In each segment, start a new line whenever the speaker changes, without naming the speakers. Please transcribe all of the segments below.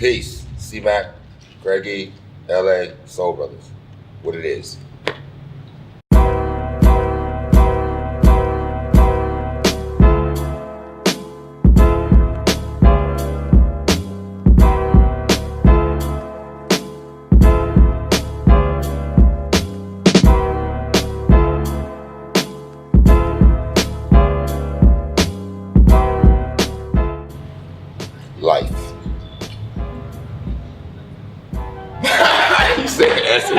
Peace. C-Mack, Kraig E, LA, Soul Brothers. What it is. Life. You said answer.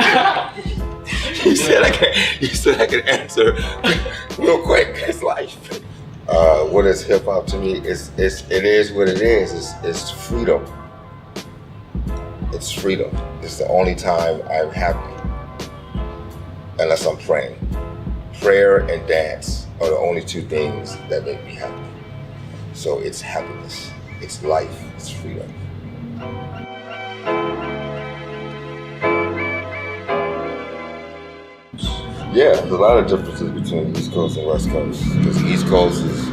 You said I can answer real quick. It's life. What is hip hop to me? It is what it is. It's freedom. It's freedom. It's the only time I'm happy, unless I'm praying. Prayer and dance are the only two things that make me happy. So it's happiness. It's life, it's freedom. Yeah, there's a lot of differences between the East Coast and West Coast. Because the East Coast is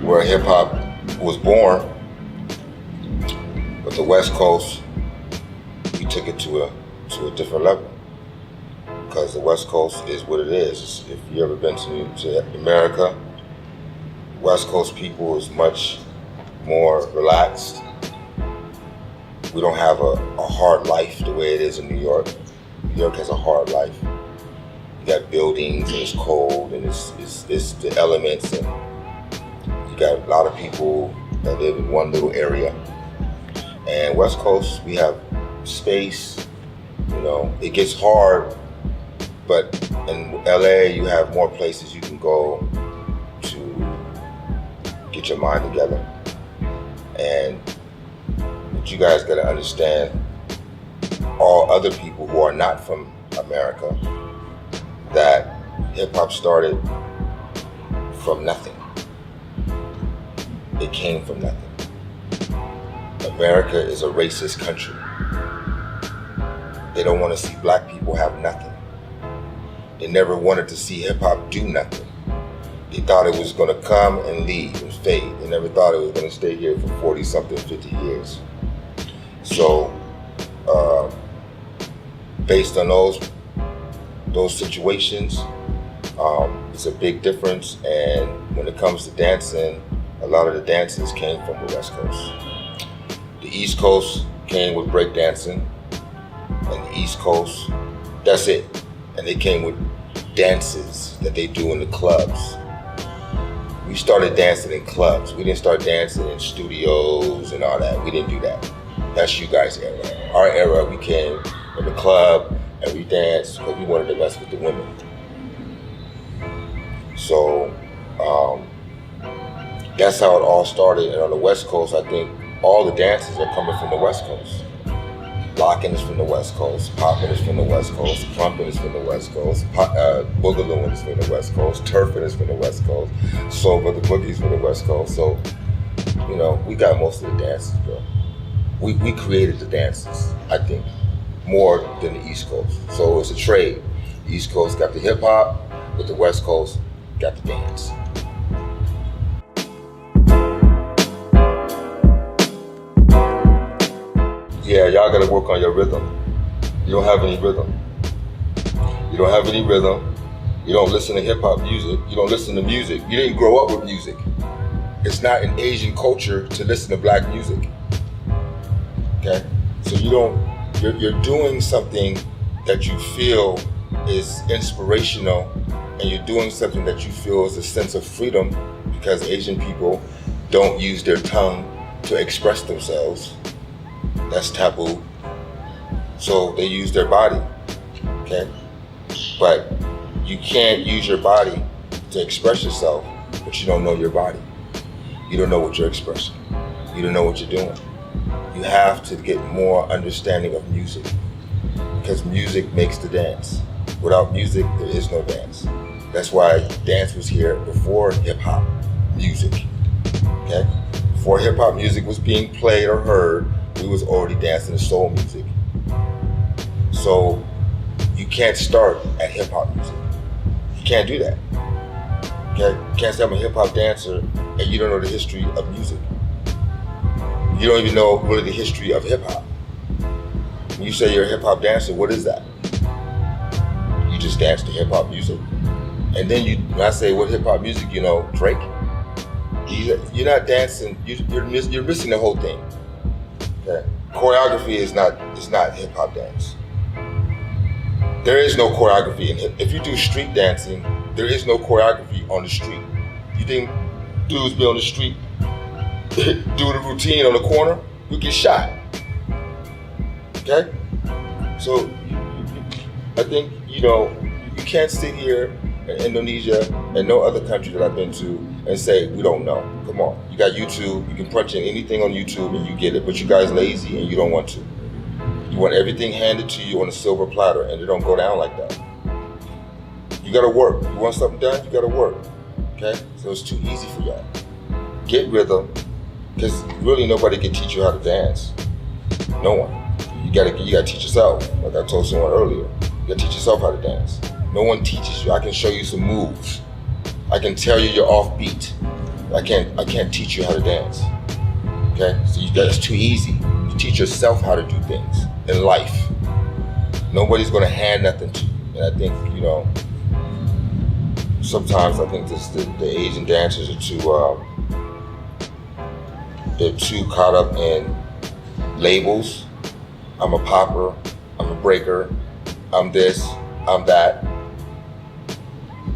where hip hop was born, but the West Coast, we took it to a different level. Because the West Coast is what it is. If you ever been to America, West Coast people is much more relaxed. We don't have a hard life the way it is in New York. New York has a hard life. You got buildings and it's cold and it's the elements, and you got a lot of people that live in one little area. And West Coast, we have space, it gets hard, but in LA you have more places you can go to get your mind together. And what you guys gotta understand, all other people who are not from America, that hip hop started from nothing. It came from nothing. America is a racist country. They don't want to see black people have nothing. They never wanted to see hip hop do nothing. They thought it was going to come and leave and fade. They never thought it was going to stay here for 40-something, 50 years. So, based on those situations, it's a big difference. And when it comes to dancing, a lot of the dances came from the West Coast. The East Coast came with breakdancing, and the East Coast, that's it. And they came with dances that they do in the clubs. We started dancing in clubs. We didn't start dancing in studios and all that. We didn't do that. That's you guys' era. Our era, we came in the club and we danced because we wanted to mess with the women. So that's how it all started. And on the West Coast, I think all the dances are coming from the West Coast. Locking is from the West Coast, popping is from the West Coast, pumping is from the West Coast, boogalooing is from the West Coast, turfing is from the West Coast, soul brother boogies from the West Coast. So, we got most of the dances, bro. We created the dances, I think, more than the East Coast. So it's a trade. The East Coast got the hip hop, but the West Coast got the dance. Yeah, y'all gotta work on your rhythm. You don't have any rhythm. You don't have any rhythm. You don't listen to hip hop music. You don't listen to music. You didn't grow up with music. It's not an Asian culture to listen to black music. Okay? So you're doing something that you feel is inspirational, and you're doing something that you feel is a sense of freedom, because Asian people don't use their tongue to express themselves. That's taboo. So they use their body, okay? But you can't use your body to express yourself, but you don't know your body. You don't know what you're expressing. You don't know what you're doing. You have to get more understanding of music, because music makes the dance. Without music, there is no dance. That's why dance was here before hip hop music, okay? Before hip hop music was being played or heard, we was already dancing to soul music. So you can't start at hip hop music. You can't do that. Okay? You can't say I'm a hip hop dancer and you don't know the history of music. You don't even know really the history of hip hop. When you say you're a hip hop dancer, what is that? You just dance to hip hop music. And then when I say what hip hop music, you know, Drake. You're not dancing. You're missing the whole thing. Okay, choreography is not hip hop dance. There is no choreography in hip. If you do street dancing, there is no choreography on the street. You think dudes be on the street doing a routine on the corner? You get shot. Okay, so I think you can't sit here in Indonesia and no other country that I've been to and say we don't know. Come on, you got YouTube. You can punch in anything on YouTube and you get it. But you guys lazy and you don't want to. You want everything handed to you on a silver platter, and it don't go down like that. You gotta work. You want something done, you gotta work. Okay? So it's too easy for y'all. Get rhythm, because really nobody can teach you how to dance. No one. You gotta teach yourself. Like I told someone earlier, you gotta teach yourself how to dance. No one teaches you. I can show you some moves. I can tell you you're off beat. I can't teach you how to dance. Okay? So that's too easy. You teach yourself how to do things in life. Nobody's gonna hand nothing to you. And I think, sometimes I think the Asian dancers are they're too caught up in labels. I'm a popper, I'm a breaker, I'm this, I'm that.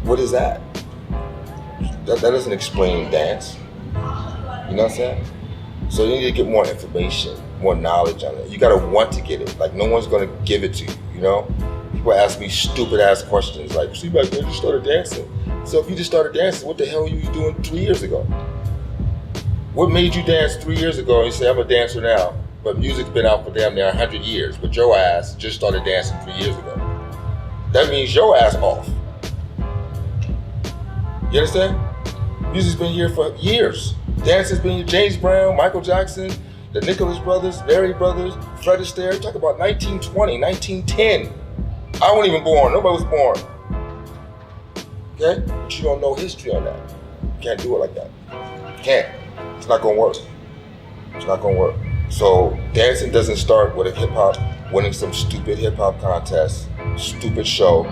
What is that? That doesn't explain dance. You know what I'm saying? So you need to get more information, more knowledge on it. You gotta want to get it. Like no one's gonna give it to you, People ask me stupid ass questions like, C-Mack, when you started dancing? So if you just started dancing, what the hell were you doing 3 years ago? What made you dance 3 years ago and you say, I'm a dancer now, but music's been out for damn near 100 years, but your ass just started dancing 3 years ago? That means your ass off. You understand? Music's been here for years. Dance has been here. James Brown, Michael Jackson, the Nicholas brothers, Larry brothers, Fred Astaire. Talk about 1920, 1910. I wasn't even born. Nobody was born. Okay? But you don't know history on that. You can't do it like that. You can't. It's not gonna work. It's not gonna work. So dancing doesn't start with a hip hop winning some stupid hip hop contest, stupid show.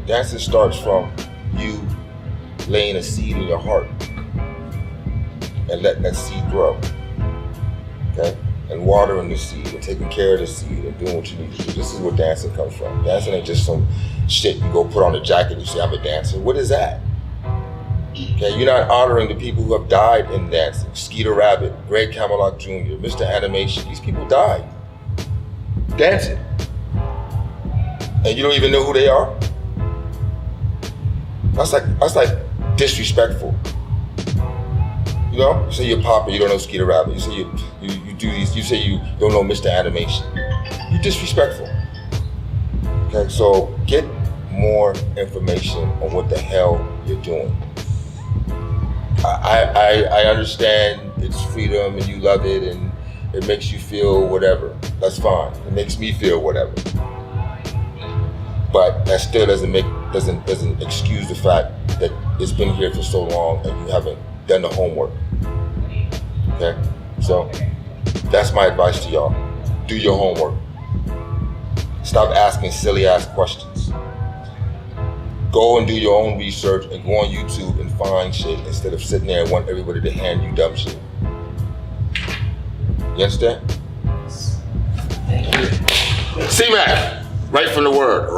Dancing starts from you laying a seed in your heart and letting that seed grow. Okay? And watering the seed and taking care of the seed and doing what you need to do. This is where dancing comes from. Dancing ain't just some shit you go put on a jacket and you say, I'm a dancer. What is that? Okay, you're not honoring the people who have died in dancing. Skeeter Rabbit, Greg Camelot Jr., Mr. Animation. These people died dancing. And you don't even know who they are? That's like disrespectful. You say you're Papa, you don't know Skeeter Rabbit. You say you do these, you say you don't know Mr. Animation. You're disrespectful. Okay, so get more information on what the hell you're doing. I understand it's freedom and you love it and it makes you feel whatever. That's fine. It makes me feel whatever. But that still doesn't excuse the fact that it's been here for so long and you haven't done the homework. Okay? So that's my advice to y'all. Do your homework. Stop asking silly ass questions. Go and do your own research and go on YouTube and find shit instead of sitting there and want everybody to hand you dumb shit. You understand? C-Mack, right from the word.